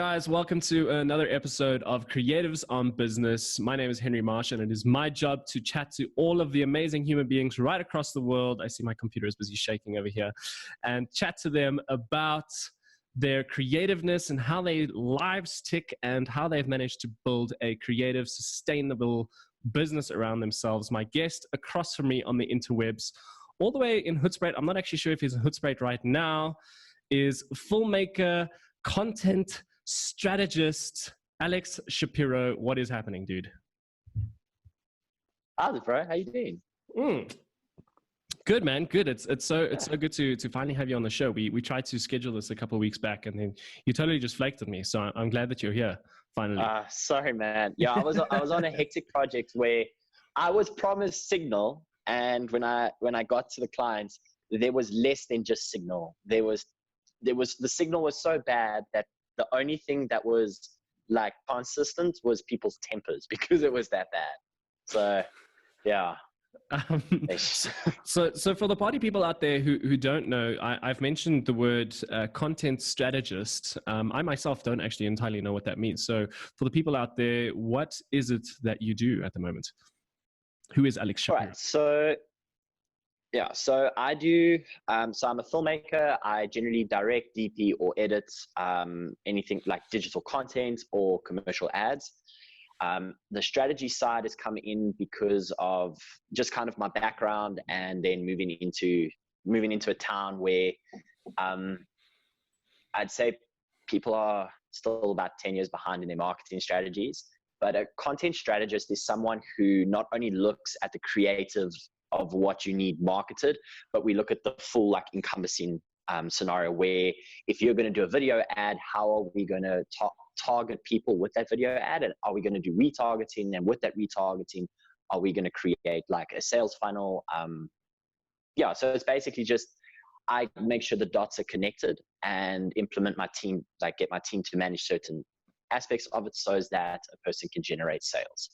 guys, welcome to another episode of Creatives on Business. My name is Henry Marsh, and it is my job to chat to all of the amazing human beings right across the world. I see my computer is busy shaking over here, and chat to them about their creativeness and how their lives tick and how they've managed to build a creative, sustainable business around themselves. My guest across from me on the interwebs, all the way in Hoedspruit, I'm not actually sure if he's in Hoedspruit right now, is filmmaker, content strategist, Alex Shapiro. What is happening, dude? How's it, bro? How you doing? Good, man. Good. It's so good to finally have you on the show. We tried to schedule this a couple of weeks back, and then you totally just flaked on me. So I'm glad that you're here finally. Sorry, man. Yeah, I was on a hectic project where I was promised signal, and when I got to the clients, there was less than just signal. The signal was so bad that the only thing that was like consistent was people's tempers because it was that bad. So, yeah. So for the party people out there who don't know, I've mentioned the word content strategist. I myself don't actually entirely know what that means. So for the people out there, what is it that you do at the moment? Who is Alex Shapiro? All right, so I do, so I'm a filmmaker. I generally direct, DP, or edit anything like digital content or commercial ads. The strategy side has come in because of just kind of my background, and then moving into a town where I'd say people are still about 10 years behind in their marketing strategies. But a content strategist is someone who not only looks at the creative of what you need marketed, but we look at the full like encompassing scenario where if you're going to do a video ad, how are we going to target people with that video ad? And are we going to do retargeting? And with that retargeting, are we going to create like a sales funnel? So it's basically just, I make sure the dots are connected and implement my team, like get my team to manage certain aspects of it so that a person can generate sales.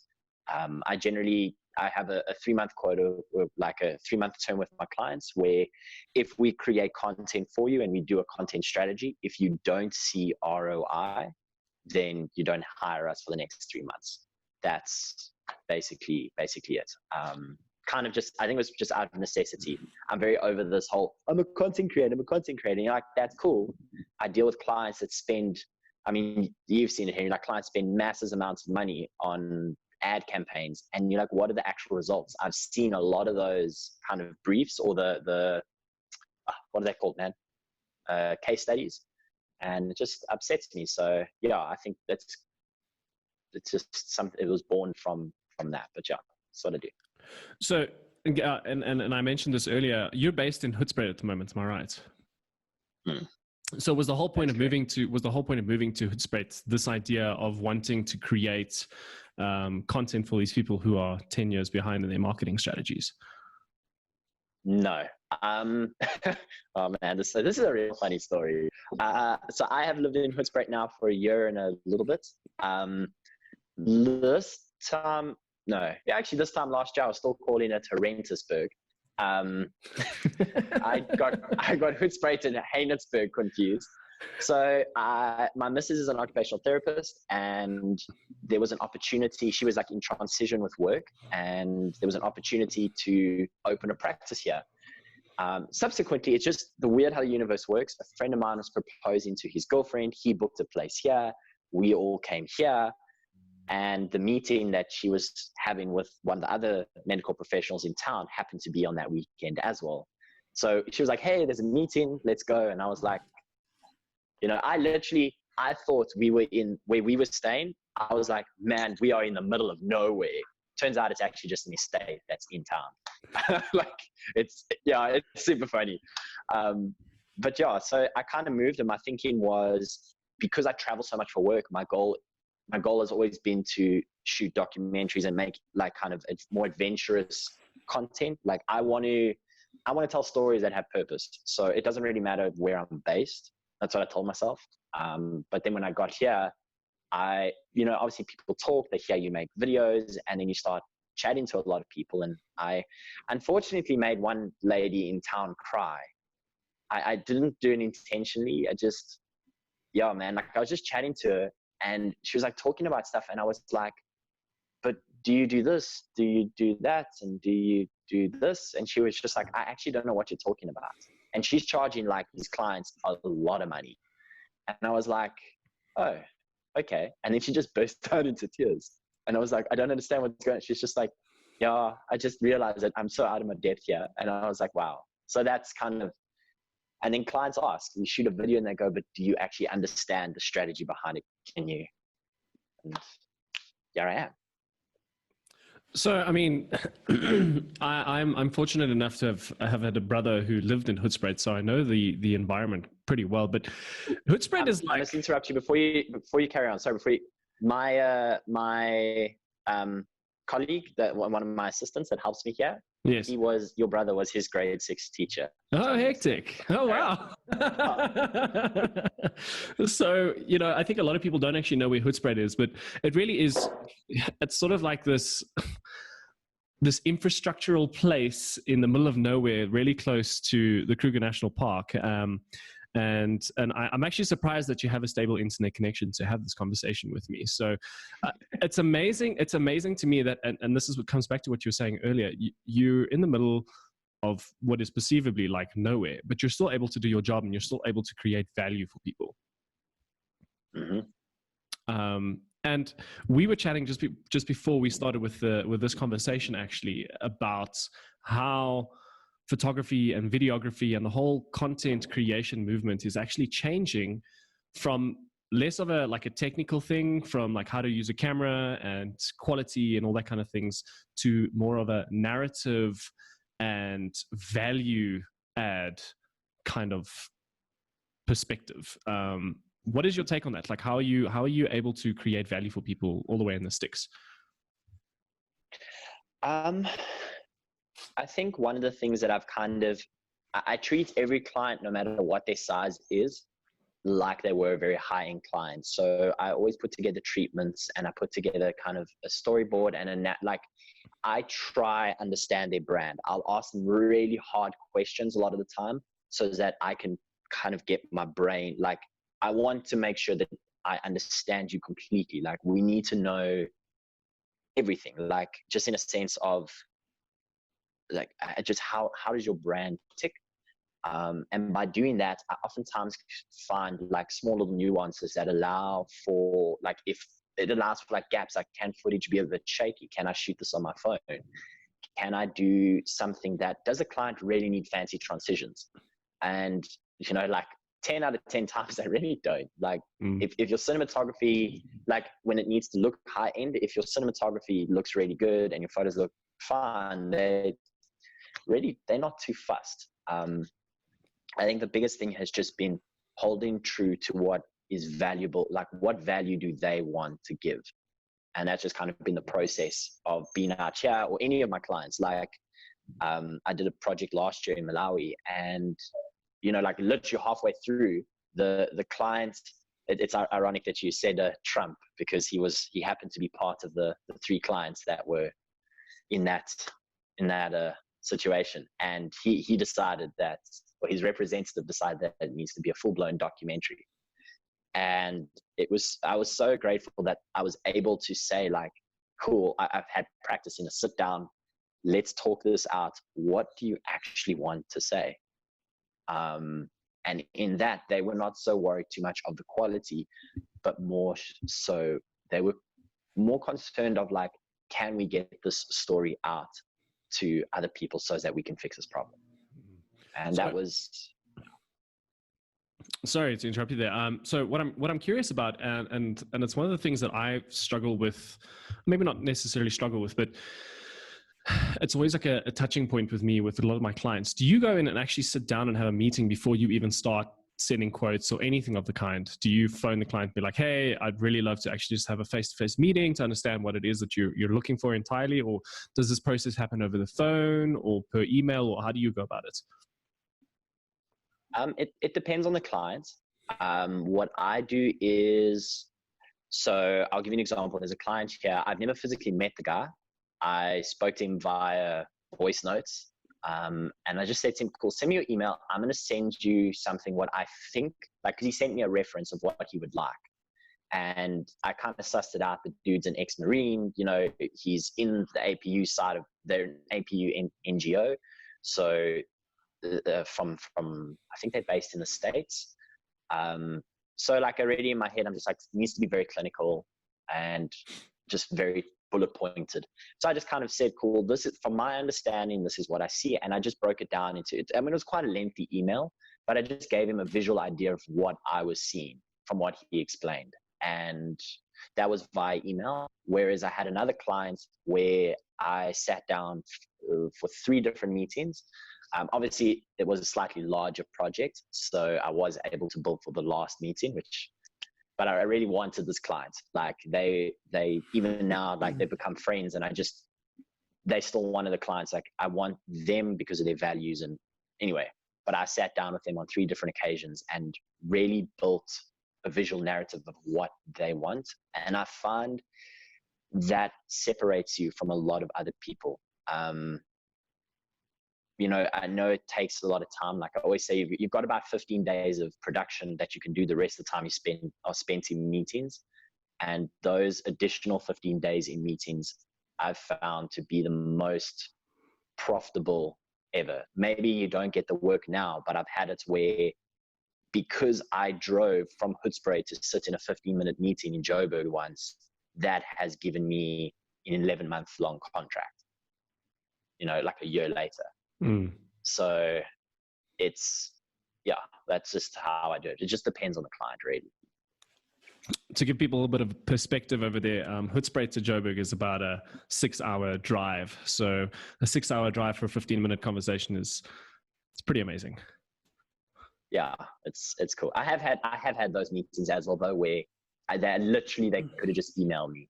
I have a 3-month quota, or like a 3-month term with my clients, where if we create content for you and we do a content strategy, if you don't see ROI, then you don't hire us for the next 3 months. That's basically it. Kind of just, I think it was just out of necessity. I'm very over this whole, I'm a content creator. You're like, that's cool. I deal with clients that spend, I mean, you've seen it here, like clients spend massive amounts of money on ad campaigns, and you're like, what are the actual results? I've seen a lot of those kind of briefs, or the what are they called, man? Case studies, and it just upsets me. So yeah, I think it's just something. It was born from that, but yeah, that's what I do. So and I mentioned this earlier. You're based in Hoedspruit at the moment, am I right? So was the whole point of moving to Hoedspruit this idea of wanting to create content for these people who are 10 years behind in their marketing strategies? No. Oh man, this is a real funny story. So I have lived in Hoedspruit now for a year and a little bit. This time last year I was still calling it Hoedspruit. I got Hoedspruit and Hoedspruit confused. So my missus is an occupational therapist, and there was an opportunity. She was like in transition with work, and there was an opportunity to open a practice here. Subsequently, it's just the weird how the universe works. A friend of mine was proposing to his girlfriend. He booked a place here. We all came here. And the meeting that she was having with one of the other medical professionals in town happened to be on that weekend as well. So she was like, hey, there's a meeting, let's go. And I was like, I thought we were in where we were staying. I was like, man, we are in the middle of nowhere. Turns out it's actually just an estate that's in town. It's super funny. But yeah, so I kind of moved, and my thinking was, because I travel so much for work, my goal has always been to shoot documentaries and make like kind of more adventurous content. Like I want to tell stories that have purpose. So it doesn't really matter where I'm based. That's what I told myself. But then when I got here, obviously people talk, they hear you make videos, and then you start chatting to a lot of people. And I unfortunately made one lady in town cry. I didn't do it intentionally. yeah, man, like I was just chatting to her and she was like talking about stuff. And I was like, but do you do this? Do you do that? And do you do this? And she was just like, I actually don't know what you're talking about. And she's charging like these clients a lot of money. And I was like, oh, okay. And then she just burst out into tears. And I was like, I don't understand what's going on. She's just like, yeah, I just realized that I'm so out of my depth here. And I was like, wow. So that's kind of, and then clients ask, we shoot a video and they go, but do you actually understand the strategy behind it? Can you? And here I am. So, I mean, I'm fortunate enough to have had a brother who lived in Hoedspruit, so I know the environment pretty well. But Hoedspruit is like. I must interrupt you before you carry on. Sorry, my colleague, that one of my assistants that helps me here. Yes. Your brother was his grade 6 teacher. Oh, hectic. Oh, wow. So, I think a lot of people don't actually know where Hoedspruit is, but it really is, it's sort of like this infrastructural place in the middle of nowhere, really close to the Kruger National Park. And I'm actually surprised that you have a stable internet connection to have this conversation with me. So it's amazing. It's amazing to me that, and this is what comes back to what you were saying earlier, you're in the middle of what is perceivably like nowhere, but you're still able to do your job and you're still able to create value for people. Mm-hmm. And we were chatting just before we started with this conversation, actually, about how photography and videography and the whole content creation movement is actually changing from less of a technical thing, from like how to use a camera and quality and all that kind of things, to more of a narrative and value add kind of perspective. What is your take on that? Like, how are you able to create value for people all the way in the sticks? I think one of the things that I treat every client, no matter what their size is, like they were a very high-end client. So I always put together treatments and I put together kind of a storyboard and I try understand their brand. I'll ask them really hard questions a lot of the time so that I can kind of get my brain, like I want to make sure that I understand you completely. Like we need to know everything, like just in a sense of like just how does your brand tick? And by doing that, I oftentimes find like small little nuances that allow for like, if it allows for like gaps, like can footage be a bit shaky? Can I shoot this on my phone? Can I do something that, does a client really need fancy transitions? And like 10 out of 10 times they really don't. Like if your cinematography, like when it needs to look high end, if your cinematography looks really good and your photos look fine, they're not too fussed. I think the biggest thing has just been holding true to what is valuable, like what value do they want to give? And that's just kind of been the process of being out here, or any of my clients. Like I did a project last year in Malawi, and like literally halfway through, the client, it's ironic that you said Trump, because he happened to be part of the 3 clients that were in that situation. And he decided that, or his representative decided that it needs to be a full-blown documentary. And I was so grateful that I was able to say like, cool, I've had practice in a sit down, let's talk this out. What do you actually want to say? And in that, they were not so worried too much of the quality, but more so they were more concerned of like, can we get this story out to other people so that we can fix this problem? And that was... Sorry to interrupt you there. So what I'm curious about, and it's one of the things that I struggle with, maybe not necessarily struggle with, but it's always like a touching point with me with a lot of my clients. Do you go in and actually sit down and have a meeting before you even start sending quotes or anything of the kind? Do you phone the client and be like, hey, I'd really love to actually just have a face-to-face meeting to understand what it is that you're looking for entirely? Or does this process happen over the phone or per email, or how do you go about it? It depends on the client. What I do is, so I'll give you an example. There's a client here. I've never physically met the guy. I spoke to him via voice notes. And I just said to him, cool, send me your email. I'm going to send you something what I think, like, because he sent me a reference of what he would like. And I kind of sussed it out. The dude's an ex-Marine, you know, he's in the APU side of their APU NGO. So from I think they're based in the States. So like already in my head, I'm just like, it needs to be very clinical and just very bullet pointed. So I just kind of said, cool, this is, from my understanding, this is what I see. And I just broke it down into it. I mean, it was quite a lengthy email, but I just gave him a visual idea of what I was seeing from what he explained. And that was via email. Whereas I had another client where I sat down for 3 different meetings. Obviously, it was a slightly larger project, so I was able to bill for the last meeting, but I really wanted this client. Like they even now, like they've become friends, and they still one of the clients. Like I want them because of their values. And anyway, but I sat down with them on 3 different occasions and really built a visual narrative of what they want. And I find that separates you from a lot of other people. You know, I know it takes a lot of time. Like I always say, you've got about 15 days of production that you can do. The rest of the time you are spent in meetings. And those additional 15 days in meetings, I've found to be the most profitable ever. Maybe you don't get the work now, but I've had it where, because I drove from Hoedspruit to sit in a 15-minute meeting in Joburg once, that has given me an 11-month-long contract, you know, like a year later. So it's, yeah, that's just how I do it. It just depends on the client, really. To give people a little bit of perspective over there, Hoedspruit to Joburg is about a 6-hour drive. So a 6-hour drive for a 15-minute conversation it's pretty amazing. Yeah, it's cool. I have had those meetings as well, though, where they could have just emailed me.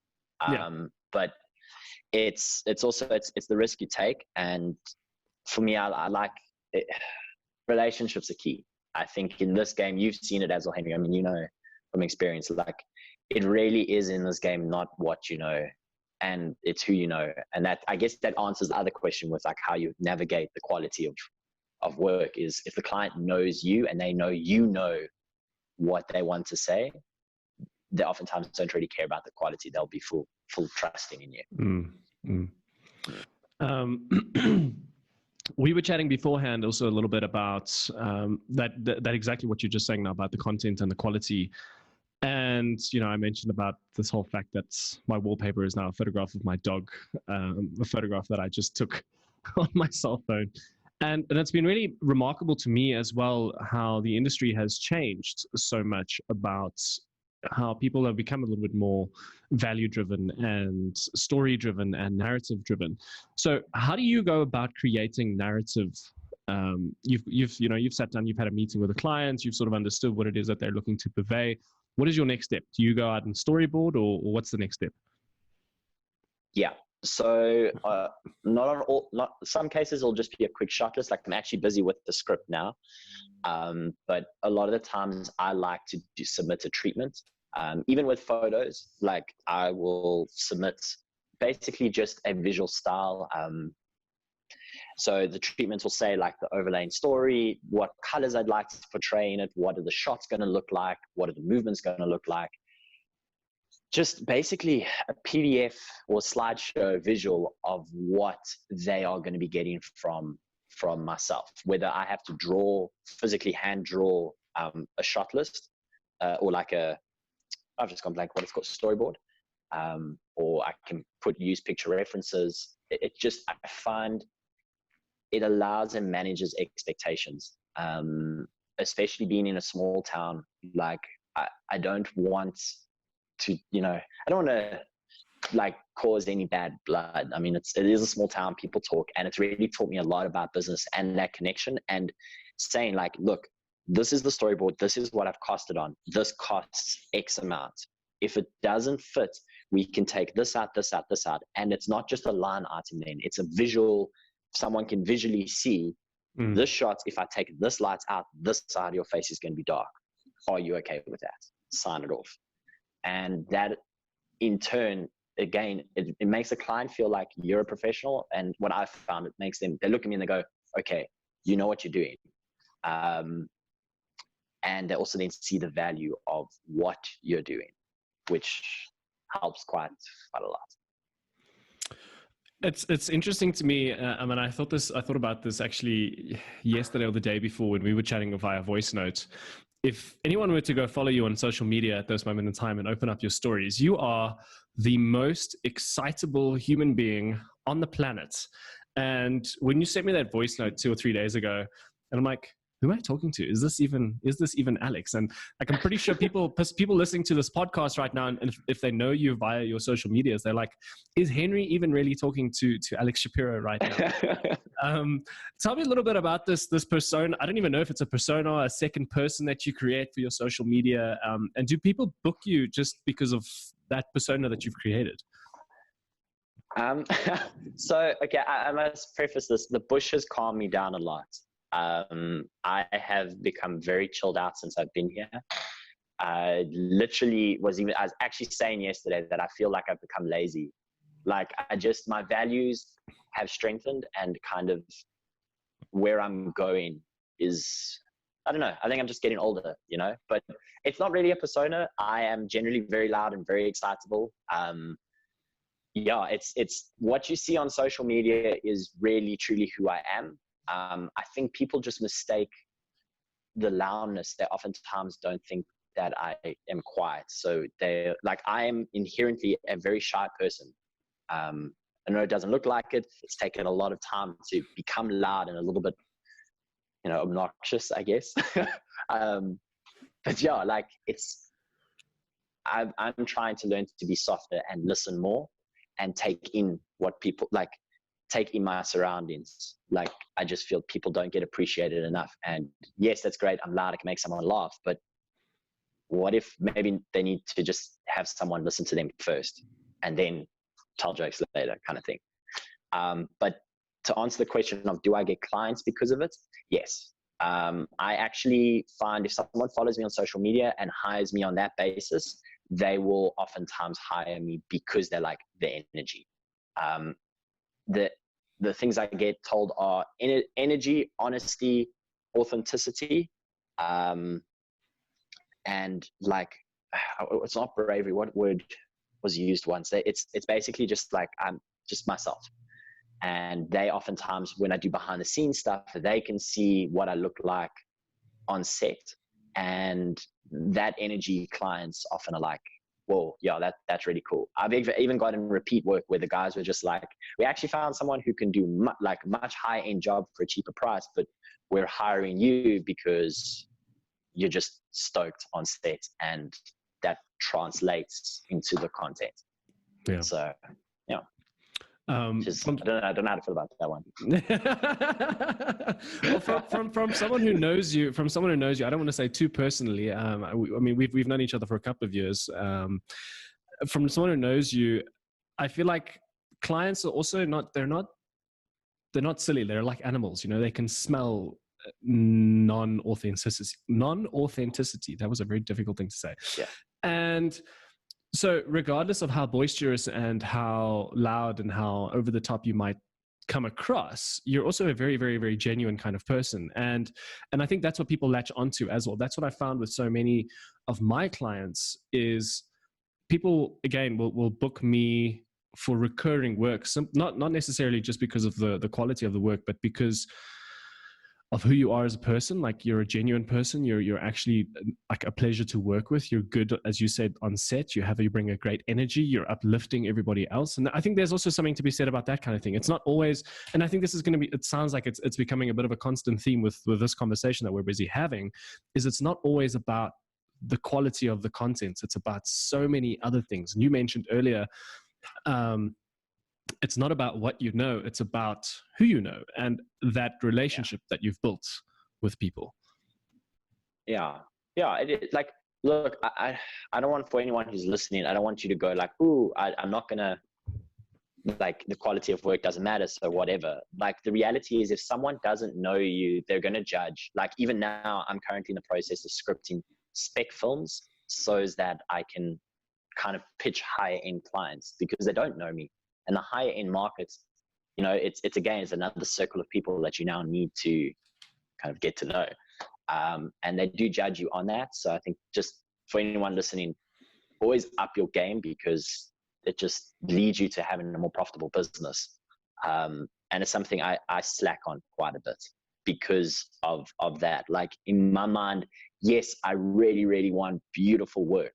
But it's also the risk you take. And for me, I like it. Relationships are key. I think in this game, you've seen it as well, Henry. I mean, you know from experience, like it really is in this game not what you know, and it's who you know. And that, I guess, that answers the other question with like how you navigate the quality of work. Is if the client knows you and they know you know what they want to say, they oftentimes don't really care about the quality. They'll be full trusting in you. We were chatting beforehand also a little bit about that exactly what you're just saying now about the content and the quality. And, you know, I mentioned about this whole fact that my wallpaper is now a photograph of my dog, a photograph that I just took on my cell phone. And it's been really remarkable to me as well how the industry has changed so much about how people have become a little bit more value-driven and story-driven and narrative-driven. So how do you go about creating narrative? You've sat down, you've had a meeting with a client, you've sort of understood what it is that they're looking to purvey. What is your next step? Do you go out and storyboard, or what's the next step? Yeah. So not some cases it'll just be a quick shot list. Like I'm actually busy with the script now. But a lot of the times I like to submit a treatment. Even with photos, like I will submit basically just a visual style. So the treatments will say like the overlaying story, what colors I'd like to portray in it, what are the shots going to look like, what are the movements going to look like. Just basically a PDF or slideshow visual of what they are going to be getting from myself, whether I have to physically hand draw a shot list or like I've just gone blank what it's called, storyboard, or I can use picture references. I find it allows and manages expectations, especially being in a small town. Like I don't want to, I don't want to like cause any bad blood. I mean, it is a small town, people talk, and it's really taught me a lot about business and that connection, and saying like, look, this is the storyboard, this is what I've costed on, this costs X amount. If it doesn't fit, we can take this out, this out, this out. And it's not just a line item then, it's a visual, someone can visually see this shot. If I take this light out, this side of your face is going to be dark. Are you okay with that? Sign it off. And that in turn, again, it makes the client feel like you're a professional. And what I've found, it makes them, they look at me and they go, okay, you know what you're doing. And they also then see the value of what you're doing, which helps quite a lot. It's interesting to me. I mean, I thought about this actually yesterday or the day before when we were chatting via voice note. If anyone were to go follow you on social media at this moment in time and open up your stories, you are the most excitable human being on the planet. And when you sent me that voice note 2 or 3 days ago, and I'm like, who am I talking to? Is this even Alex? And like, I'm pretty sure people listening to this podcast right now, and if they know you via your social medias, they're like, is Henry even really talking to Alex Shapiro right now? Tell me a little bit about this persona. I don't even know if it's a persona or a second person that you create for your social media. And do people book you just because of that persona that you've created? So, okay, I must preface this. The bush has calmed me down a lot. I have become very chilled out since I've been here. I was actually saying yesterday that I feel like I've become lazy. Like my values have strengthened, and kind of where I'm going is, I don't know, I think I'm just getting older, but it's not really a persona. I am generally very loud and very excitable. It's what you see on social media is really truly who I am. I think people just mistake the loudness. They oftentimes don't think that I am quiet. So I am inherently a very shy person. I know it doesn't look like it. It's taken a lot of time to become loud and a little bit, obnoxious, I guess. But yeah, I'm trying to learn to be softer and listen more and take in take in my surroundings. Like, I just feel people don't get appreciated enough. And yes, that's great. I'm loud. I can make someone laugh. But what if maybe they need to just have someone listen to them first and then tell jokes later, kind of thing. But to answer the question of, do I get clients because of it? Yes. I actually find if someone follows me on social media and hires me on that basis, they will oftentimes hire me because they like the energy. The things I get told are energy, honesty, authenticity, and it's not bravery. What word was used once? It's basically just like, I'm just myself. And they oftentimes, when I do behind the scenes stuff, they can see what I look like on set, and that energy clients often are like, whoa, yeah, that's really cool. I've even gotten repeat work where the guys were just like, we actually found someone who can do much high end job for a cheaper price, but we're hiring you because you're just stoked on set, and that translates into the content. Yeah. So, yeah. I don't know how to feel about that one. Well, from someone who knows you, I don't want to say too personally. I mean, we've known each other for a couple of years. From someone who knows you, I feel like clients are also they're not silly. They're like animals. They can smell non-authenticity. That was a very difficult thing to say. Yeah. And so regardless of how boisterous and how loud and how over the top you might come across, you're also a very, very, very genuine kind of person. And I think that's what people latch onto as well. That's what I found with so many of my clients is people, again, will book me for recurring work. Not necessarily just because of the quality of the work, but because of who you are as a person. Like, you're a genuine person. You're actually like a pleasure to work with. You're good, as you said, on set. You bring a great energy. You're uplifting everybody else. And I think there's also something to be said about that kind of thing. It's not always, and I think this is going to be, it sounds like it's becoming a bit of a constant theme with this conversation that we're busy having, is it's not always about the quality of the content. It's about so many other things. And you mentioned earlier, it's not about what you know, it's about who you know and that relationship that you've built with people. Yeah. Like, look, I don't want, for anyone who's listening, I don't want you to go like, ooh, I'm not going to, like, the quality of work doesn't matter, so whatever. Like, the reality is, if someone doesn't know you, they're going to judge. Like, even now, I'm currently in the process of scripting spec films so that I can kind of pitch higher end clients, because they don't know me. And the higher end markets, it's another circle of people that you now need to kind of get to know. And they do judge you on that. So I think just for anyone listening, always up your game, because it just leads you to having a more profitable business. And it's something I slack on quite a bit because of that. Like in my mind, yes, I really, really want beautiful work.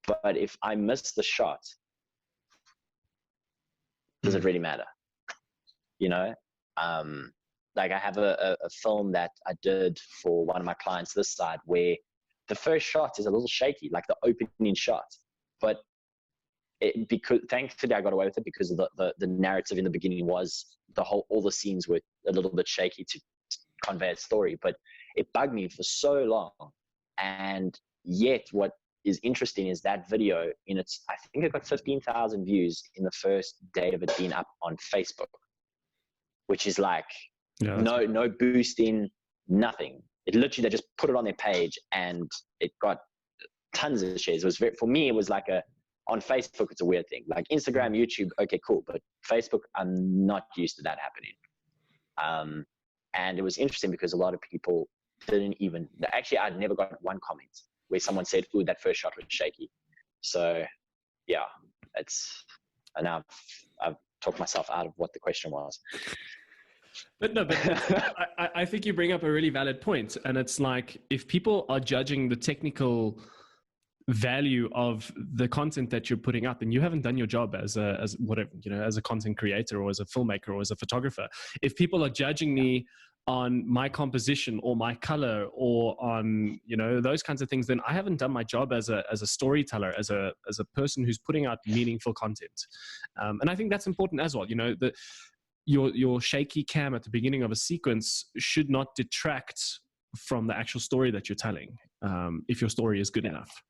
But if I miss the shot, does it really matter? Like I have a film that I did for one of my clients this side, where the first shot is a little shaky, like the opening shot. But because thankfully I got away with it, because of the narrative in the beginning was all the scenes were a little bit shaky to convey a story. But it bugged me for so long. And yet what is interesting is that video I think it got 15,000 views in the first day of it being up on Facebook, which is like, no boosting, nothing. It literally, they just put it on their page and it got tons of shares. It was for me, it was like on Facebook, it's a weird thing. Like Instagram, YouTube, okay, cool. But Facebook, I'm not used to that happening. And it was interesting because a lot of people actually, I'd never got one comment where someone said, ooh, that first shot was shaky. So yeah, and now I've talked myself out of what the question was. But I think you bring up a really valid point. And it's like, if people are judging the technical value of the content that you're putting out, then you haven't done your job as a content creator or as a filmmaker or as a photographer. If people are judging me on my composition or my color or on, those kinds of things, then I haven't done my job as a storyteller, as a person who's putting out meaningful content. And I think that's important as well. Your shaky cam at the beginning of a sequence should not detract from the actual story that you're telling, if your story is good enough.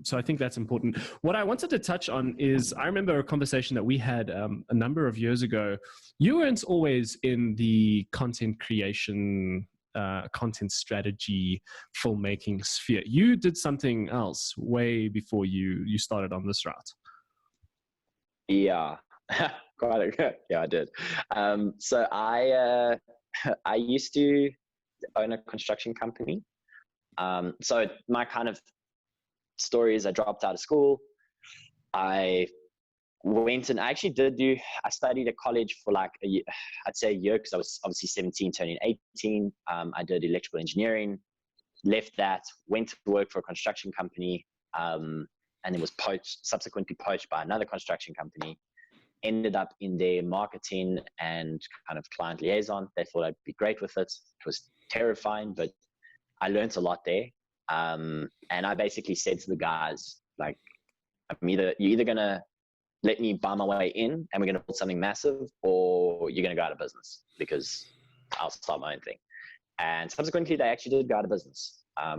So I think that's important. What I wanted to touch on is, I remember a conversation that we had a number of years ago. You weren't always in the content creation, content strategy, filmmaking sphere. You did something else way before you started on this route. Yeah. Yeah, I did. So I used to own a construction company. So my kind of story is, I dropped out of school. I went and I studied at college for like a year, I'd say a year, because I was obviously 17 turning 18. I did electrical engineering, left that, went to work for a construction company, and it was subsequently poached by another construction company. Ended up in their marketing and kind of client liaison. They thought I'd be great with it. It was terrifying, but I learned a lot there. And I basically said to the guys, like, you're either going to let me buy my way in and we're going to build something massive, or you're going to go out of business, because I'll start my own thing. And subsequently, they actually did go out of business. I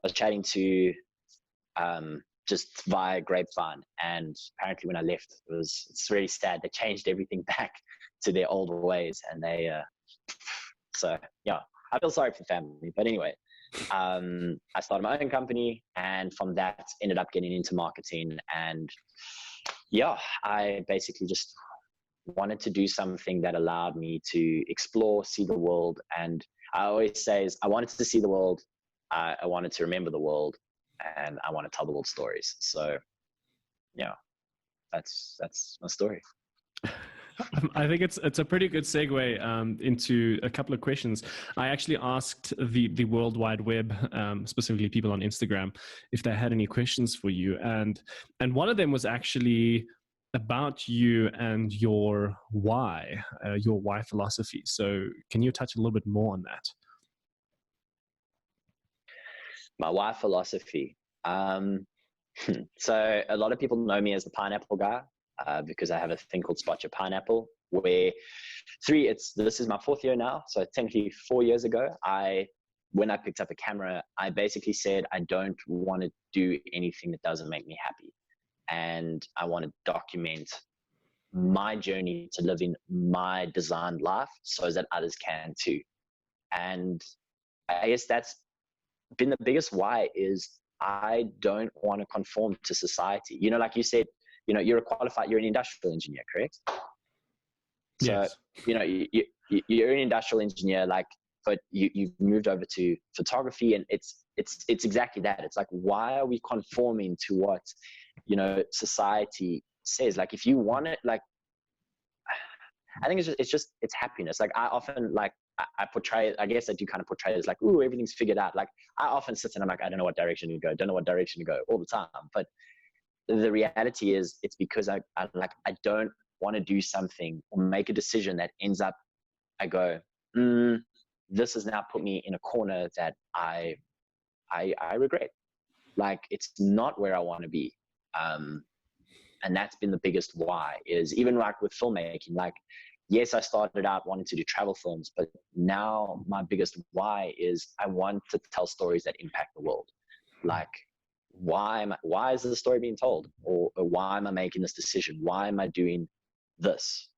was chatting to just via grapevine, and apparently when I left, it's really sad. They changed everything back to their old ways, and so yeah, I feel sorry for the family. But anyway, I started my own company, and from that ended up getting into marketing. And yeah, I basically just wanted to do something that allowed me to explore, see the world. And I always say is, I wanted to see the world, I wanted to remember the world, and I want to tell the world stories. So yeah, that's my story. I think it's a pretty good segue into a couple of questions. I actually asked the World Wide Web, specifically people on Instagram, if they had any questions for you, and one of them was actually about you and your why philosophy. So can you touch a little bit more on that? My why philosophy. So a lot of people know me as the pineapple guy, because I have a thing called Spot Your Pineapple, where this is my 4th year now. So technically 4 years ago, when I picked up a camera, I basically said, I don't want to do anything that doesn't make me happy. And I want to document my journey to living my designed life so that others can too. And I guess that's been the biggest why, is I don't want to conform to society. Like you said, you're an industrial engineer, correct? So, Yes. You're an industrial engineer, like, but you've moved over to photography, and it's exactly that. It's like, why are we conforming to what, society says? Like, if you want it, like, I think it's happiness. Like, I often, like, I portray it, I guess I do kind of portray it as like, ooh, everything's figured out. Like, I often sit and I'm like, I don't know what direction to go, all the time. But the reality is, it's because I don't want to do something or make a decision that ends up, I go, this has now put me in a corner that I regret. Like, it's not where I want to be. And that's been the biggest why, is even like with filmmaking, like, yes, I started out wanting to do travel films, but now my biggest why is I want to tell stories that impact the world. Like, why is the story being told? Or why am I making this decision? Why am I doing this?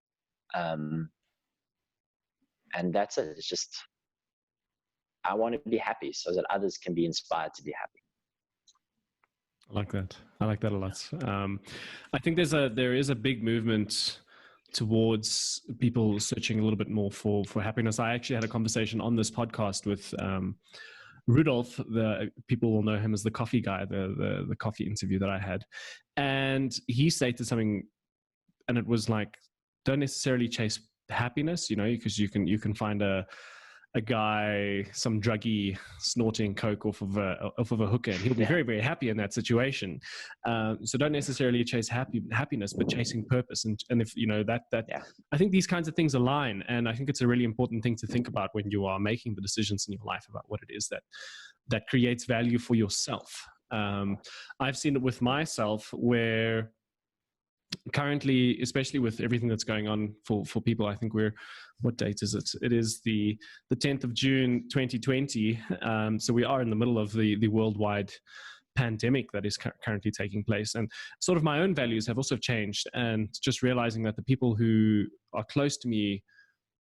And that's it. It's just, I want to be happy so that others can be inspired to be happy. I like that. I like that a lot. I think there is a big movement towards people searching a little bit more for happiness. I actually had a conversation on this podcast with Rudolph. The people will know him as the coffee guy, the coffee interview that I had, and he stated something, and it was like, don't necessarily chase happiness, because you can find a guy, some druggie, snorting coke off of a hooker, and he'll be very, very happy in that situation. So don't necessarily chase happiness, but chasing purpose. And if I think these kinds of things align, and I think it's a really important thing to think about when you are making the decisions in your life about what it is that creates value for yourself. I've seen it with myself, where currently, especially with everything that's going on for people, I think what date is it? It is the 10th of June, 2020. So we are in the middle of the worldwide pandemic that is currently taking place. And sort of my own values have also changed, and just realizing that the people who are close to me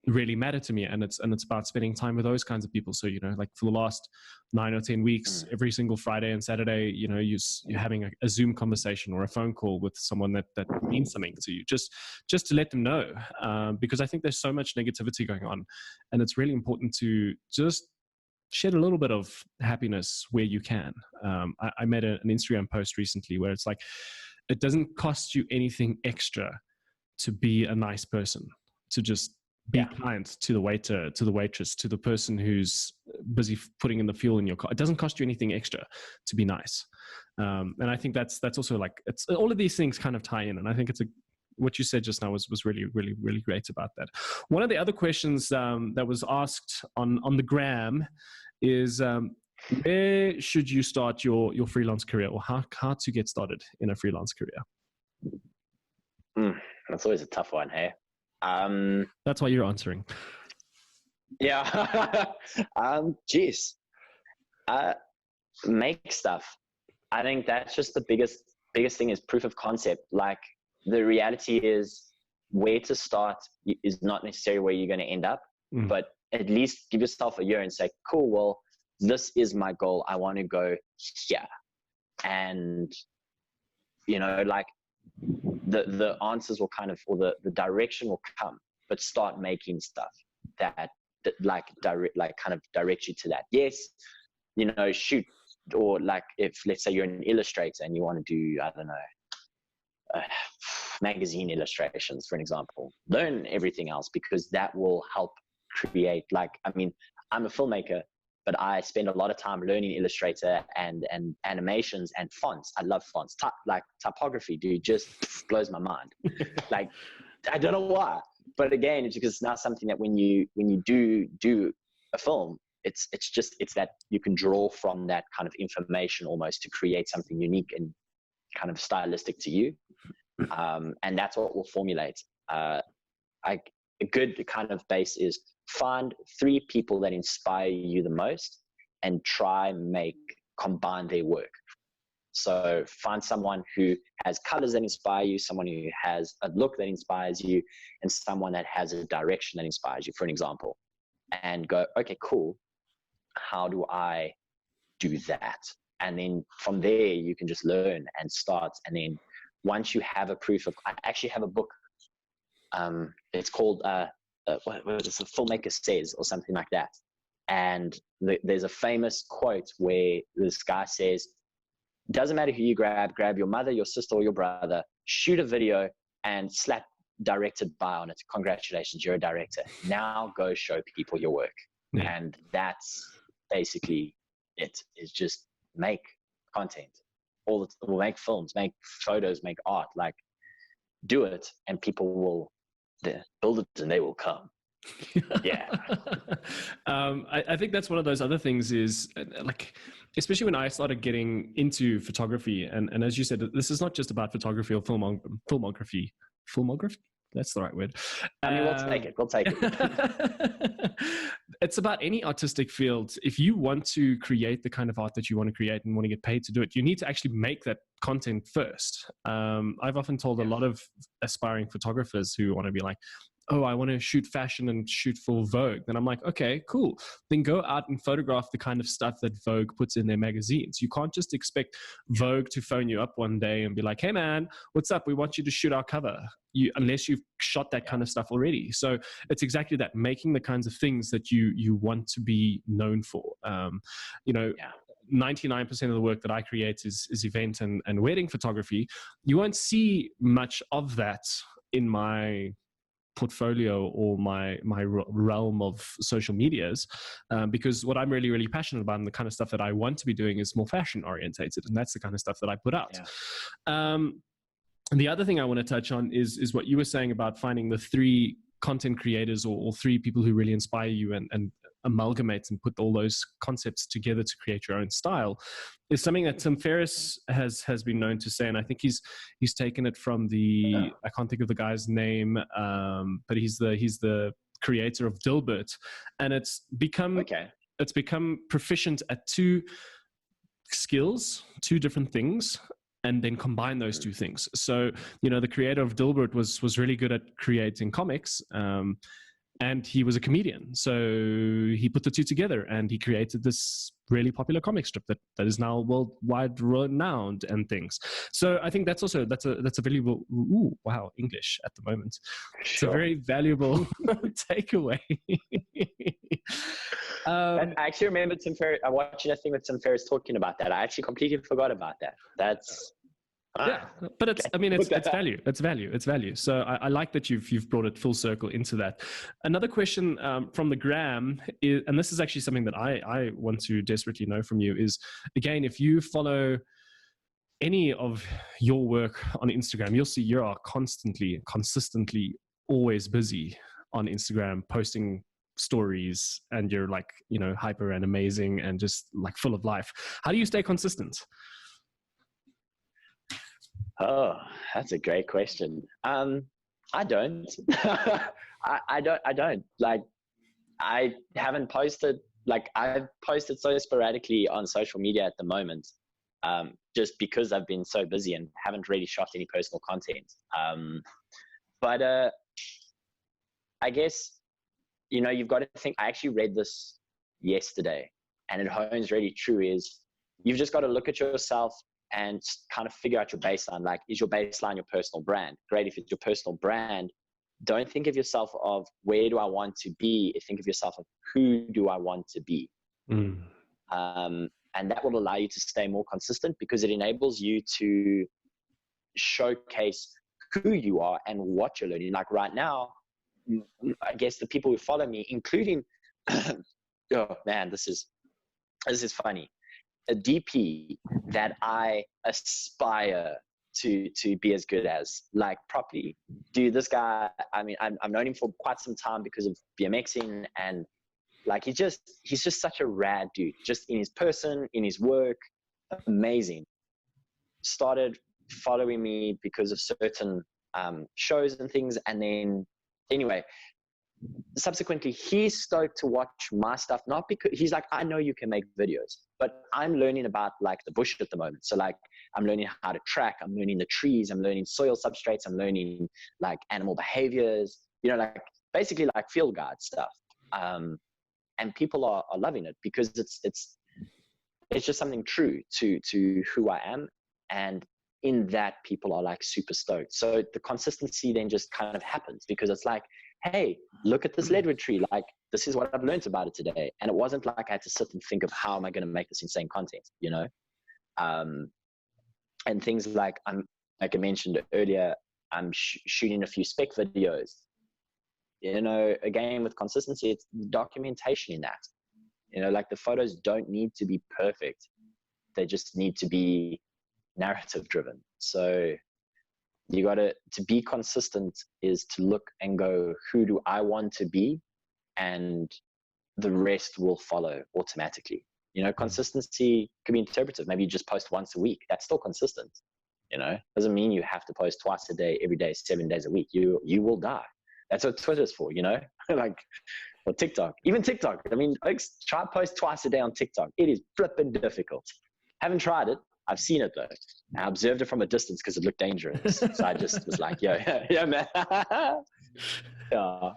really matter to me, and it's about spending time with those kinds of people. So like for the last 9 or 10 weeks, every single Friday and Saturday, you're having a Zoom conversation or a phone call with someone that means something to you, just to let them know, because I think there's so much negativity going on, and it's really important to just shed a little bit of happiness where you can. I made an Instagram post recently where it's like, it doesn't cost you anything extra to be a nice person, to just be kind to the waiter, to the waitress, to the person who's busy putting in the fuel in your car. It doesn't cost you anything extra to be nice. And I think that's also like, it's all of these things kind of tie in. And I think what you said just now was really, really, really great about that. One of the other questions that was asked on the gram is, where should you start your freelance career, or how to get started in a freelance career? That's always a tough one, hey? That's why you're answering. Yeah. Geez. Make stuff. I think that's just the biggest thing, is proof of concept. Like, the reality is, where to start is not necessarily where you're going to end up, but at least give yourself a year and say, cool, well, this is my goal. I want to go here. And, like, the answers will kind of, or the direction will come, but start making stuff that kind of direct you to that. Yes, shoot, or like, if let's say you're an illustrator and you want to do, I don't know, magazine illustrations, for an example, learn everything else, because that will help create, like, I mean, I'm a filmmaker, but I spend a lot of time learning Illustrator and animations and fonts. I love fonts. Like typography, dude, just blows my mind. Like, I don't know why, but again, it's because it's not something that when you do a film, it's that you can draw from that kind of information almost to create something unique and kind of stylistic to you. And that's what will formulate. A good kind of base is find 3 people that inspire you the most and combine their work. So find someone who has colors that inspire you, someone who has a look that inspires you, and someone that has a direction that inspires you, for an example. And go, okay, cool. How do I do that? And then from there, you can just learn and start, and then once you have a proof of, I actually have a book. It's called, what is it? Filmmaker Says, or something like that. And there's a famous quote where this guy says, doesn't matter who you grab your mother, your sister, or your brother, shoot a video and slap directed by on it. Congratulations, you're a director. Now go show people your work. Yeah. And that's basically it, is just make content. We'll make films, make photos, make art, like do it, and people will build it and they will come. Yeah. I think that's one of those other things is like, especially when I started getting into photography, and as you said, this is not just about photography or filmography. That's the right word. I mean, we'll take it. It's about any artistic field. If you want to create the kind of art that you want to create and want to get paid to do it, you need to actually make that content first. I've often told a lot of aspiring photographers who want to be like, oh, I want to shoot fashion and shoot for Vogue. Then I'm like, okay, cool. Then go out and photograph the kind of stuff that Vogue puts in their magazines. You can't just expect Vogue to phone you up one day and be like, hey man, what's up? We want you to shoot our cover. Unless you've shot that kind of stuff already. So it's exactly that, making the kinds of things that you want to be known for. 99% of the work that I create is event and wedding photography. You won't see much of that in my portfolio or my realm of social medias, because what I'm really, really passionate about and the kind of stuff that I want to be doing is more fashion orientated, and that's the kind of stuff that I put out. And the other thing I want to touch on is what you were saying about finding the 3 content creators or 3 people who really inspire you and amalgamate and put all those concepts together to create your own style, is something that Tim Ferriss has been known to say. And I think he's taken it from I can't think of the guy's name, but he's the creator of Dilbert, and it's become proficient at 2 skills, 2 different things, and then combine those 2 things. So, the creator of Dilbert was really good at creating comics, and he was a comedian. So he put the 2 together and he created this really popular comic strip that is now worldwide renowned and things. So I think that's a valuable, wow, English at the moment. It's a very valuable takeaway. I actually remember Tim Ferriss. I watched a thing with Tim Ferriss talking about that. I actually completely forgot about that. That's but it's value. It's value. So I like that you've brought it full circle into that. Another question from the gram is, and this is actually something that I want to desperately know from you, is, again, if you follow any of your work on Instagram, you'll see you are consistently always busy on Instagram, posting stories, and you're like, hyper and amazing and just like full of life. How do you stay consistent? Oh, that's a great question. I don't. I don't. Like, I haven't posted. Like, I've posted so sporadically on social media at the moment, just because I've been so busy and haven't really shot any personal content. But I guess, you've got to think. I actually read this yesterday, and it hones really true. Is you've just got to look at yourself and kind of figure out your baseline. Like, is your baseline your personal brand? Great. If it's your personal brand, don't think of yourself of where do I want to be. Think of yourself of who do I want to be? And that will allow you to stay more consistent, because it enables you to showcase who you are and what you're learning. Like right now, I guess the people who follow me, including, oh man, this is funny. A DP that I aspire to be as good as, like, properly. Dude, this guy, I mean, I've known him for quite some time because of BMXing, and like, he's just such a rad dude, just in his person, in his work, amazing. Started following me because of certain shows and things, and then anyway, subsequently he's stoked to watch my stuff, not because he's like, I know you can make videos, but I'm learning about like the bush at the moment. So like, I'm learning how to track, I'm learning the trees, I'm learning soil substrates, I'm learning like animal behaviors, like basically like field guide stuff. And people are loving it because it's just something true to who I am. And in that, people are like super stoked. So the consistency then just kind of happens, because it's like, hey, look at this leadwood tree. Like, this is what I've learned about it today. And it wasn't like I had to sit and think of how am I going to make this insane content, you know? And things like, like I mentioned earlier, I'm shooting a few spec videos, you know, again, with consistency, it's documentation in that, you know, like the photos don't need to be perfect. They just need to be narrative driven. So you got to be consistent is to look and go, who do I want to be? And the rest will follow automatically. You know, consistency could be interpretive. Maybe you just post once a week. That's still consistent. You know, doesn't mean you have to post twice a day, every day, 7 days a week. You will die. That's what Twitter's for, you know, like, or TikTok, even TikTok. I mean, try to post twice a day on TikTok. It is flipping difficult. Haven't tried it. I've seen it though. I observed it from a distance because it looked dangerous. So I just was like, yeah, man. Yeah.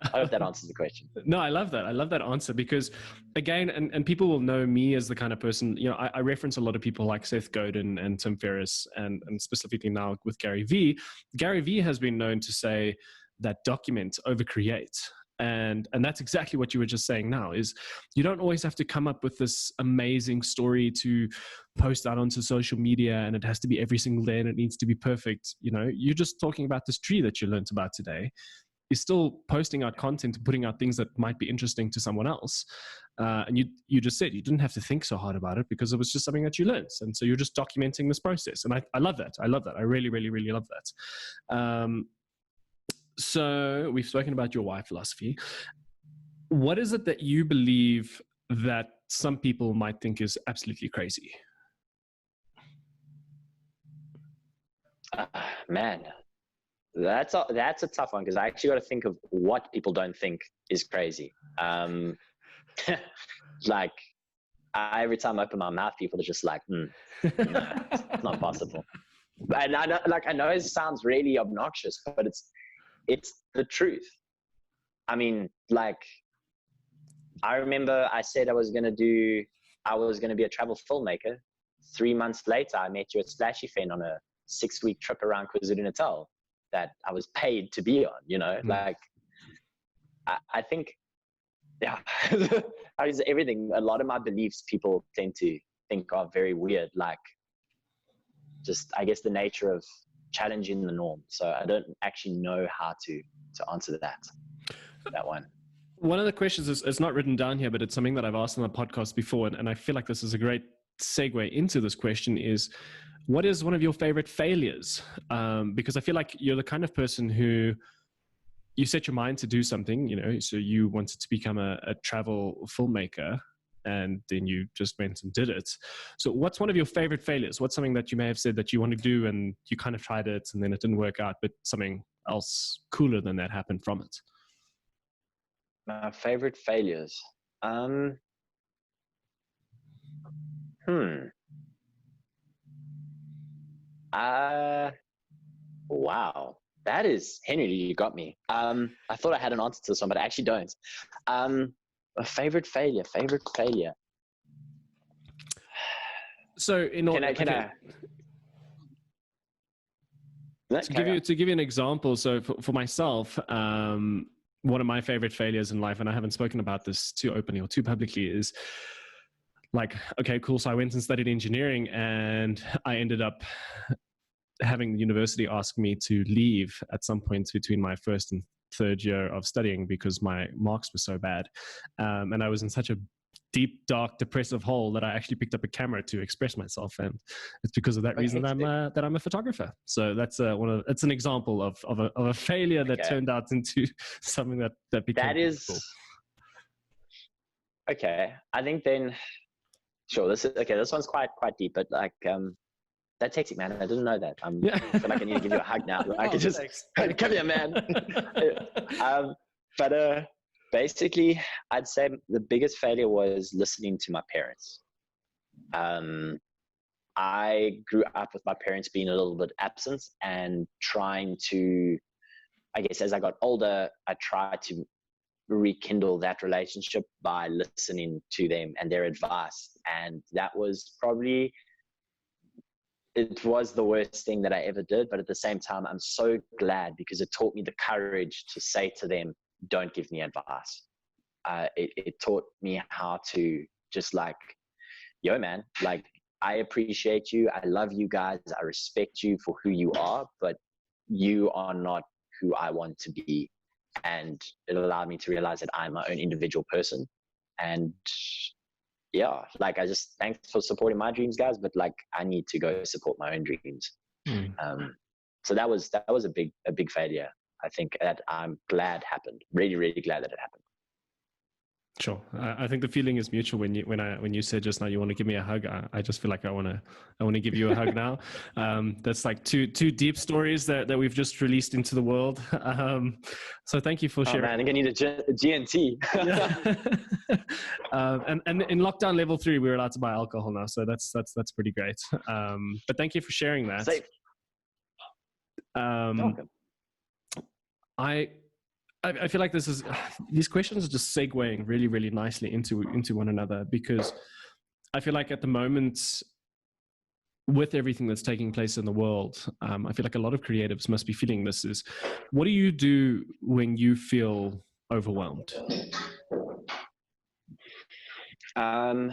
I hope that answers the question. No, I love that. I love that answer because, again, and people will know me as the kind of person, you know, I reference a lot of people like Seth Godin and Tim Ferriss and specifically now with Gary Vee. Gary Vee has been known to say that document over create. And that's exactly what you were just saying now, is you don't always have to come up with this amazing story to post out onto social media and it has to be every single day and it needs to be perfect. You know, you're just talking about this tree that you learned about today. You're still posting out content and putting out things that might be interesting to someone else. And you just said you didn't have to think so hard about it because it was just something that you learned. And so you're just documenting this process. And I love that. I love that. I really, really, really love that. So we've spoken about your why philosophy. What is it that you believe that some people might think is absolutely crazy? Man, that's a tough one because I actually got to think of what people don't think is crazy. Like every time I open my mouth, people are just like, no, it's not possible. And I know it sounds really obnoxious, but it's the truth. I mean, like, I remember I said I was going to be a travel filmmaker. 3 months later, I met you at Splashy Fen on a 6-week trip around KwaZulu-Natal that I was paid to be on, you know, like, I think, yeah, everything, a lot of my beliefs people tend to think are very weird, like just, I guess, the nature of challenging the norm. So I don't actually know how to answer that one. One of the questions is, it's not written down here, but it's something that I've asked on the podcast before. And I feel like this is a great segue into this question is, what is one of your favorite failures? Because I feel like you're the kind of person who you set your mind to do something, you know, so you wanted to become a travel filmmaker and then you just went and did it. So what's one of your favorite failures? What's something that you may have said that you want to do and you kind of tried it and then it didn't work out, but something else cooler than that happened from it? My favorite failures. Wow. That is, Henry, you got me. I thought I had an answer to this one, but I actually don't. A favorite failure. So to give you an example, so for myself, one of my favorite failures in life, and I haven't spoken about this too openly or too publicly, is like, okay, cool. So I went and studied engineering and I ended up having the university ask me to leave at some point between my first and third year of studying because my marks were so bad. And I was in such a deep, dark, depressive hole that I actually picked up a camera to express myself. And it's because of that reason that I'm a photographer. So that's it's an example of a failure that turned out into something that became that is cool. Okay. I think then, sure. This one's quite deep, but like, that's hectic, man. I didn't know that. I feel like I need to give you a hug now. I can just come here, man. But basically, I'd say the biggest failure was listening to my parents. I grew up with my parents being a little bit absent and trying to, I guess, as I got older, I tried to rekindle that relationship by listening to them and their advice. And that was probably it was the worst thing that I ever did. But at the same time, I'm so glad because it taught me the courage to say to them, don't give me advice. It taught me how to just like, yo, man, like, I appreciate you. I love you guys. I respect you for who you are, but you are not who I want to be. And it allowed me to realize that I'm my own individual person. And yeah, like, I just, thanks for supporting my dreams, guys, but like, I need to go support my own dreams. So that was a big failure. I think that I'm glad happened. Really, really glad that it happened. Sure. I think the feeling is mutual when you said just now you want to give me a hug. I just feel like I want to give you a hug now. That's like two deep stories that we've just released into the world. So thank you for sharing. Man, I think I need a GNT. And in lockdown level 3, we're allowed to buy alcohol now, so that's pretty great. But thank you for sharing that. Safe. Welcome. I feel like these questions are just segueing really, really nicely into one another, because I feel like at the moment, with everything that's taking place in the world, I feel like a lot of creatives must be feeling this. Is, what do you do when you feel overwhelmed? I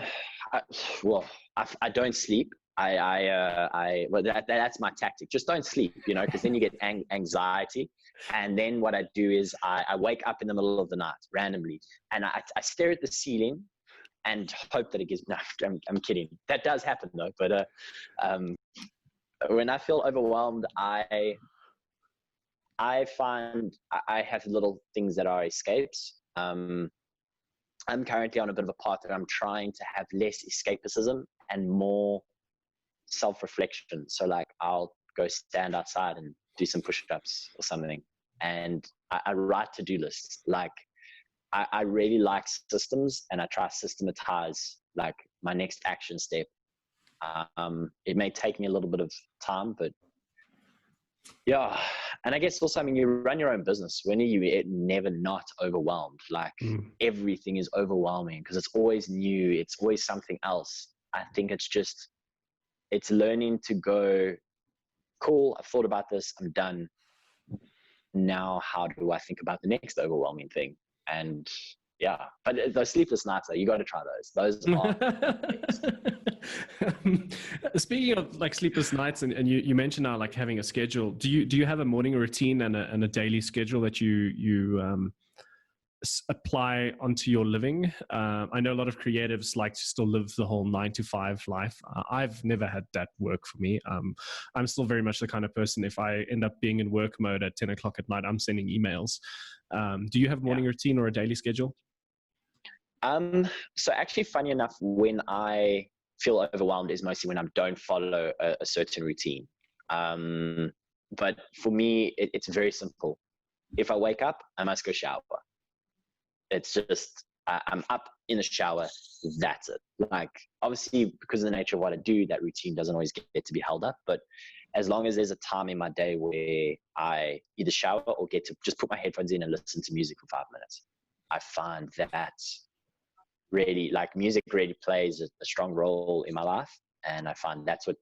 don't sleep. Well, that's my tactic. Just don't sleep, because then you get anxiety. And then what I do is I wake up in the middle of the night randomly, and I stare at the ceiling and hope that it gives. No, I'm kidding. That does happen though. But when I feel overwhelmed, I find I have little things that are escapes. I'm currently on a bit of a path where I'm trying to have less escapism and more self-reflection. So like, I'll go stand outside and do some push-ups or something, and I write to-do lists. Like, I really like systems, and I try to systematize like my next action step. It may take me a little bit of time, but yeah. And I guess also, I mean, you run your own business. When are you never not overwhelmed? Like, everything is overwhelming because it's always new. It's always something else. I think it's learning to go, cool, I've thought about this, I'm done. Now, how do I think about the next overwhelming thing? And yeah, but those sleepless nights, though, you got to try those. Those are Speaking of like sleepless nights, and you mentioned now like having a schedule. Do you have a morning routine and a daily schedule that you apply onto your living? I know a lot of creatives like to still live the whole 9-to-5 life. I've never had that work for me. I'm still very much the kind of person, if I end up being in work mode at 10 o'clock at night, I'm sending emails. Do you have a morning routine or a daily schedule? So actually, funny enough, when I feel overwhelmed is mostly when I don't follow a certain routine. But for me, it's very simple. If I wake up, I must go shower. It's just, I'm up in the shower. That's it. Like, obviously, because of the nature of what I do, that routine doesn't always get to be held up. But as long as there's a time in my day where I either shower or get to just put my headphones in and listen to music for 5 minutes, I find that really, like, music really plays a strong role in my life. And I find that's what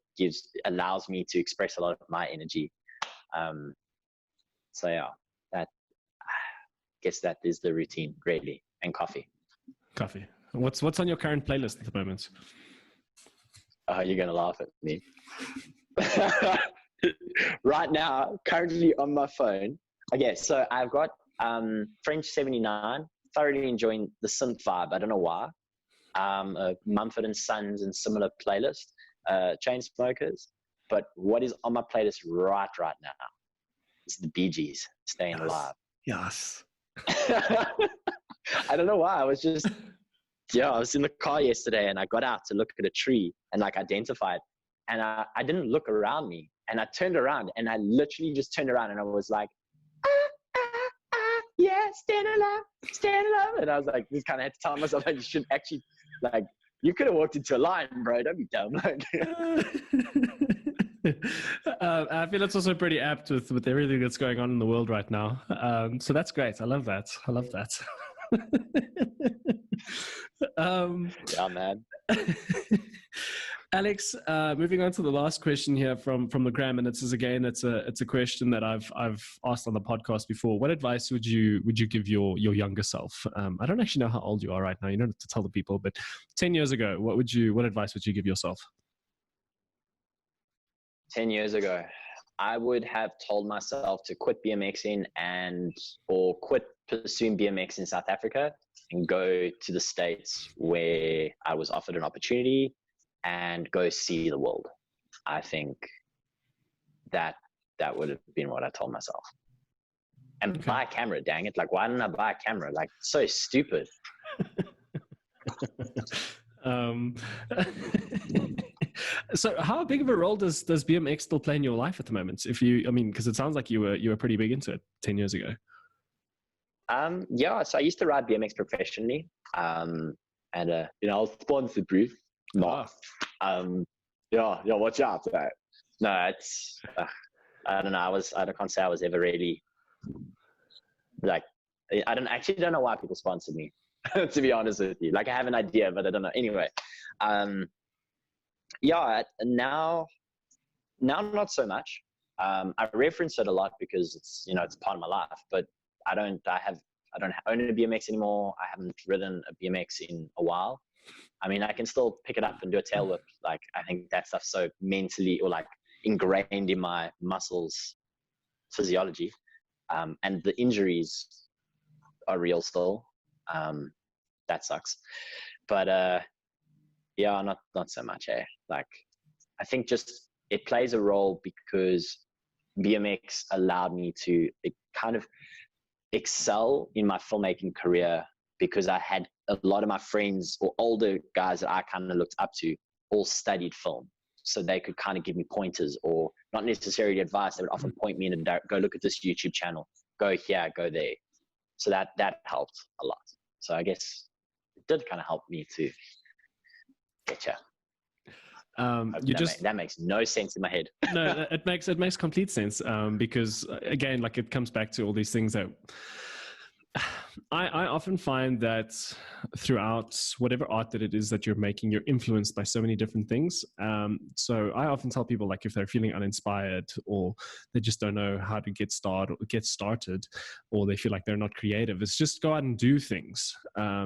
allows me to express a lot of my energy. So yeah, guess that is the routine, really. And coffee. What's on your current playlist at the moment? You're gonna laugh at me. Right now, currently on my phone. Okay, so I've got French 79. Thoroughly enjoying the synth vibe. I don't know why. Mumford & Sons and similar playlist. Chainsmokers. But what is on my playlist right now is the Bee Gees, Staying Alive. Yes. I don't know why. I was in the car yesterday and I got out to look at a tree and like identified, and I didn't look around me, and I turned around and I literally just turned around and I was like, yeah, stand alive. And I was like, just kind of had to tell myself, like, you shouldn't actually, like, you could have walked into a line, bro. Don't be dumb. I feel it's also pretty apt with everything that's going on in the world right now. So that's great. I love that. Yeah, man. Alex, moving on to the last question here from the gram, and it's a question that I've asked on the podcast before. What advice would you give your younger self? I don't actually know how old you are right now. You don't have to tell the people, but 10 years ago, what advice would you give yourself? 10 years ago, I would have told myself to quit BMXing or quit pursuing BMX in South Africa and go to the States where I was offered an opportunity and go see the world. I think that would have been what I told myself. And buy a camera, dang it. Like, why didn't I buy a camera? Like, so stupid. So how big of a role does BMX still play in your life at the moment? Because it sounds like you were pretty big into it 10 years ago. Yeah, so I used to ride BMX professionally. And I was sponsored, brief. No. Yeah, watch out for that. No, it's, I don't know. I can't say I was ever really like, I don't know why people sponsored me, to be honest with you. Like, I have an idea, but I don't know. Anyway, yeah, now not so much. I reference it a lot because it's part of my life, but I don't own a BMX anymore. I haven't ridden a BMX in a while. I mean, I can still pick it up and do a tail whip. Like, I think that stuff's so mentally or like ingrained in my muscles physiology. And the injuries are real still. That sucks. But yeah, not so much. Like, I think just it plays a role because BMX allowed me to kind of excel in my filmmaking career, because I had a lot of my friends or older guys that I kind of looked up to all studied film. So they could kind of give me pointers, or not necessarily advice. They would often point me in a go look at this YouTube channel, go here, go there. So that helped a lot. So I guess it did kind of help me to get you. That makes no sense in my head. No, it makes complete sense. Because again, like, it comes back to all these things that I often find that throughout whatever art that it is that you're making, you're influenced by so many different things. So I often tell people, like, if they're feeling uninspired, or they just don't know how to get started, or they feel like they're not creative, it's just go out and do things,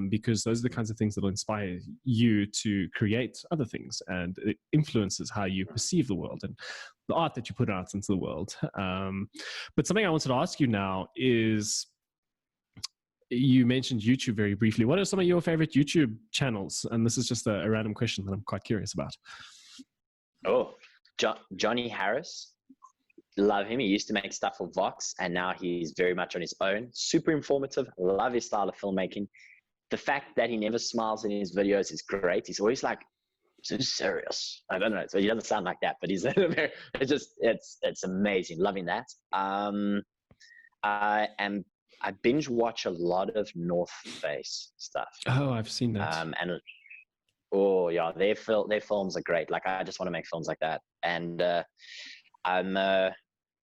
because those are the kinds of things that will inspire you to create other things, and it influences how you perceive the world and the art that you put out into the world. But something I wanted to ask you now is, you mentioned YouTube very briefly. What are some of your favorite YouTube channels? And this is just a random question that I'm quite curious about. Oh, Johnny Harris. Love him. He used to make stuff for Vox, and now he's very much on his own. Super informative. Love his style of filmmaking. The fact that he never smiles in his videos is great. He's always like, so serious. I don't know. So he doesn't sound like that, but it's amazing. Loving that. I binge watch a lot of North Face stuff. Oh, I've seen that. And oh yeah, their films are great. Like, I just want to make films like that. And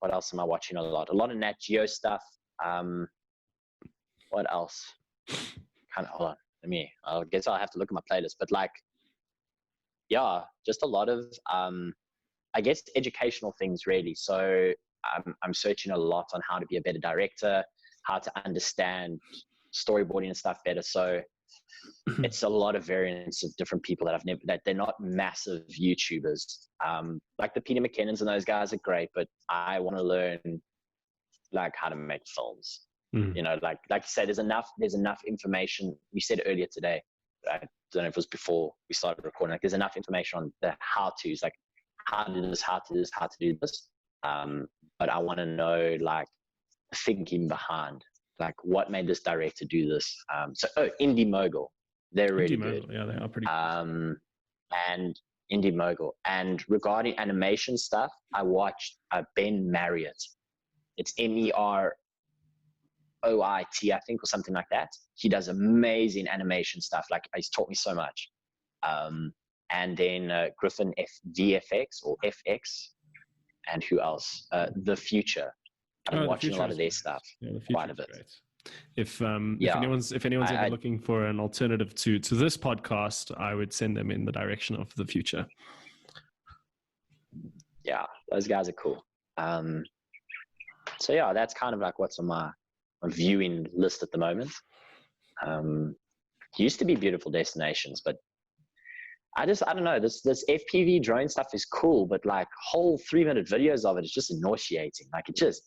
what else am I watching a lot? A lot of Nat Geo stuff. What else? Hold on. I guess I'll have to look at my playlist. But like, yeah, just a lot of I guess educational things, really. So I'm searching a lot on how to be a better director, how to understand storyboarding and stuff better. So it's a lot of variants of different people that they're not massive YouTubers. Like the Peter McKinnons and those guys are great, but I want to learn like how to make films. Like you said, there's enough information. You said earlier today, I don't know if it was before we started recording, like, there's enough information on the how-tos, like how to do this, how to do this. But I want to know, like, thinking behind, like, what made this director do this. Indie Mogul, they're really good. Yeah, they are pretty good. And Indie Mogul. And regarding animation stuff, I watched Ben Marriott. It's MEROIT, I think, or something like that. He does amazing animation stuff. Like, he's taught me so much. And then Griffin VFX or FX, and who else? The Future. I've been watching a lot of their stuff, quite a bit. Great. If anyone's ever looking for an alternative to this podcast, I would send them in the direction of The Future. Yeah, those guys are cool. So yeah, that's kind of like what's on my viewing list at the moment. Used to be beautiful destinations, but I don't know, this FPV drone stuff is cool, but like whole 3-minute videos of it is just nauseating. Like it just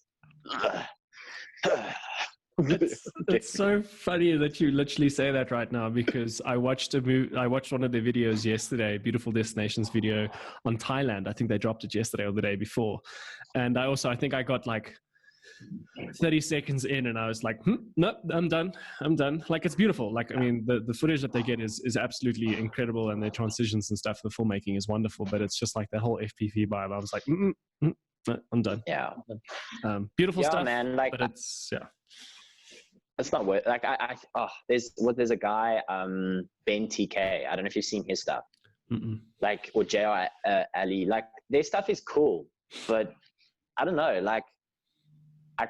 It's so funny that you literally say that right now, because I watched one of their videos yesterday, beautiful destinations video on Thailand. I think they dropped it yesterday or the day before. And I think I got like 30 seconds in and I was like, nope, I'm done. Like, it's beautiful. Like, I mean, the footage that they get is absolutely incredible, and their transitions and stuff, the filmmaking is wonderful, but it's just like the whole FPV vibe. I was like, I'm done. Yeah. Beautiful stuff, man. Like, but it's not worth. Like there's a guy, Ben TK. I don't know if you've seen his stuff. Like, or J.R. Ali. Like, their stuff is cool, but I don't know. Like, I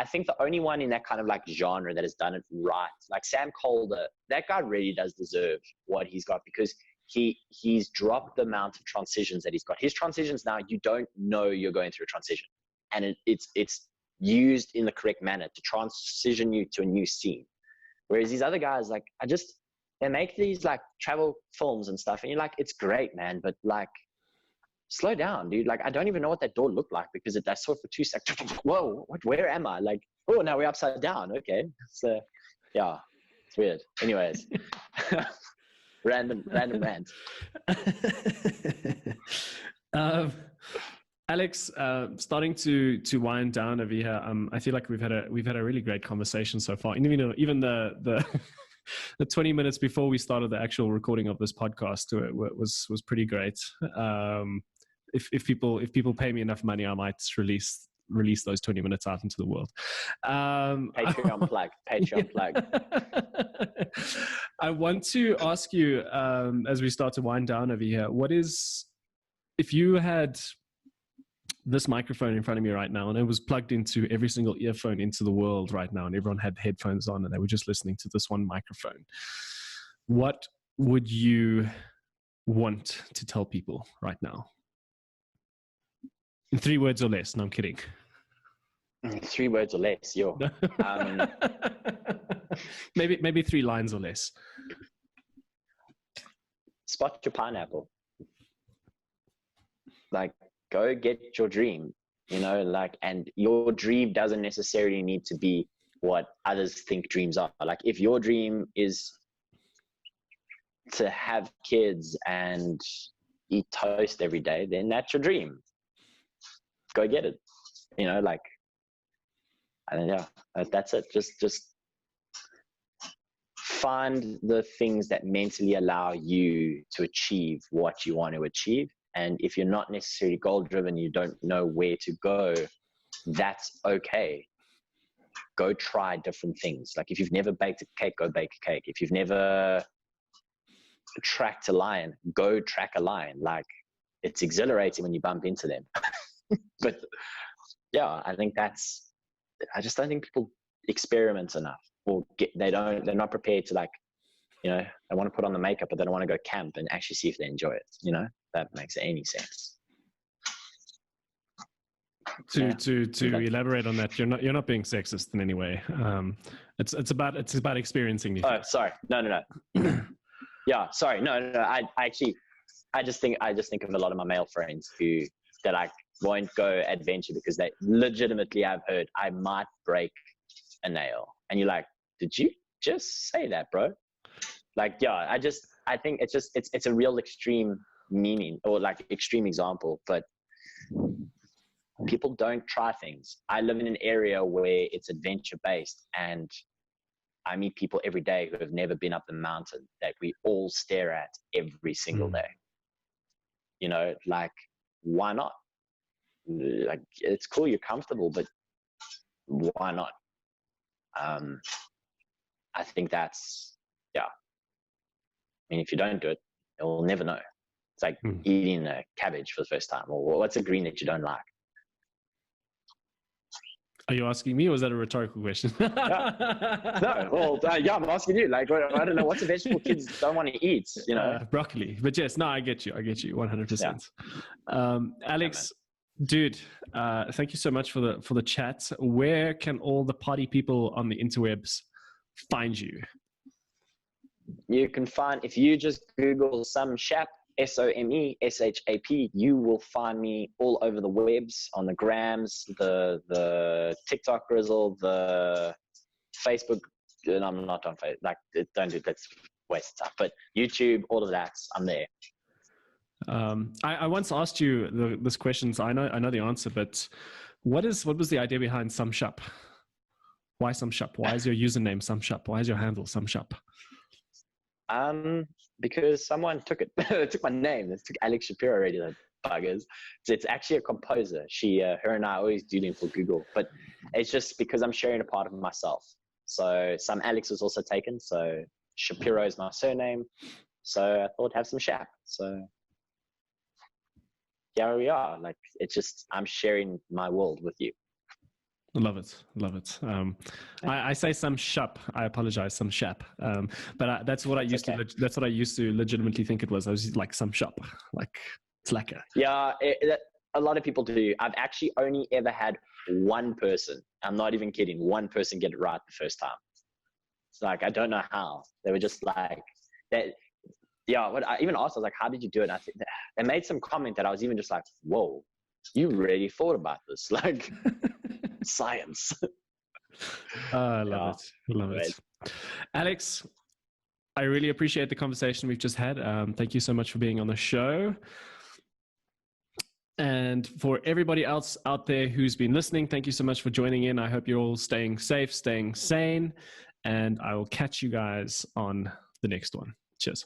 think the only one in that kind of like genre that has done it right, like Sam Calder, that guy really does deserve what he's got, because he's dropped the amount of transitions that he's got. His transitions now, you don't know you're going through a transition, and it's used in the correct manner to transition you to a new scene. Whereas these other guys, like, they make these like travel films and stuff, and you're like, it's great, man, but like, slow down, dude. Like, I don't even know what that door looked like, because I saw it for 2 seconds. Whoa, where am I? Like, oh, now we're upside down. Okay. So yeah, it's weird. Anyways, random rant. Alex, starting to wind down over here. I feel like we've had a really great conversation so far. And even the 20 minutes before we started the actual recording of this podcast was pretty great. If people pay me enough money, I might release those 20 minutes out into the world. Patreon plug. I want to ask you, as we start to wind down over here, if you had this microphone in front of me right now, and it was plugged into every single earphone into the world right now, and everyone had headphones on and they were just listening to this one microphone, what would you want to tell people right now? In 3 words or less. No, I'm kidding. 3 words or less, yo. Maybe 3 lines or less. Spot your pineapple. Like, go get your dream, like, and your dream doesn't necessarily need to be what others think dreams are. Like, if your dream is to have kids and eat toast every day, then that's your dream. Go get it. Like, I don't know. That's it. Just find the things that mentally allow you to achieve what you want to achieve. And if you're not necessarily goal driven, you don't know where to go, that's okay. Go try different things. Like, if you've never baked a cake, go bake a cake. If you've never tracked a lion, go track a lion. Like, it's exhilarating when you bump into them. But yeah, I just don't think people experiment enough, or they're not prepared to, like, they want to put on the makeup, but they don't want to go camp and actually see if they enjoy it. That makes any sense. To elaborate on that, you're not being sexist in any way. It's about experiencing new things. Oh, sorry. No. Yeah, sorry. No. I just think of a lot of my male friends that I won't go adventure because they legitimately, I've heard, I might break a nail, and you're like, did you just say that, bro? Like, yeah, I think it's a real extreme meaning, or like extreme example, but people don't try things. I live in an area where it's adventure based, and I meet people every day who have never been up the mountain that we all stare at every single day. Like, why not? Like, it's cool, you're comfortable, but why not? I think that's, yeah. I mean, if you don't do it, you'll never know. It's like eating a cabbage for the first time, or what's a green that you don't like? Are you asking me, or was that a rhetorical question? No, well, yeah, I'm asking you. Like, I don't know, what's a vegetable kids don't want to eat, Broccoli. But yes, no, I get you 100%. Yeah. Alex, Dude, thank you so much for the chat. Where can all the party people on the interwebs find you? You can find, if you just Google SomeShap, SOMESHAP, you will find me all over the webs, on the grams, the TikTok grizzle, the Facebook. And I'm not on Facebook. Like, don't do that's waste of time. But YouTube, all of that, I'm there. I once asked you this question, so I know the answer, but what was the idea behind SomeShap? Why SomeShap? Why is your username SomeShap? Why is your handle SomeShap? Because someone took it. It took my name. It took Alex Shapiro already, the buggers. So it's actually a composer. Her and I are always doing for Google, but it's just because I'm sharing a part of myself. So some Alex was also taken. So Shapiro is my surname. So I thought have some Shap. So here we are. Like, it's just, I'm sharing my world with you. Love it. I say SomeShap. I apologize, SomeShap. But that's what I used to. That's what I used to legitimately think it was. I was like SomeShap, like it's lekker. Yeah, a lot of people do. I've actually only ever had one person. I'm not even kidding. One person get it right the first time. It's like, I don't know how. They were just like that. Yeah, what I even asked, I was like, "How did you do it?" And I think they made some comment that I was even just like, "Whoa, you really thought about this?" Like. Science. I love it. Alex, I really appreciate the conversation we've just had. Thank you so much for being on the show. And for everybody else out there who's been listening, thank you so much for joining in. I hope you're all staying safe, staying sane, and I will catch you guys on the next one. Cheers.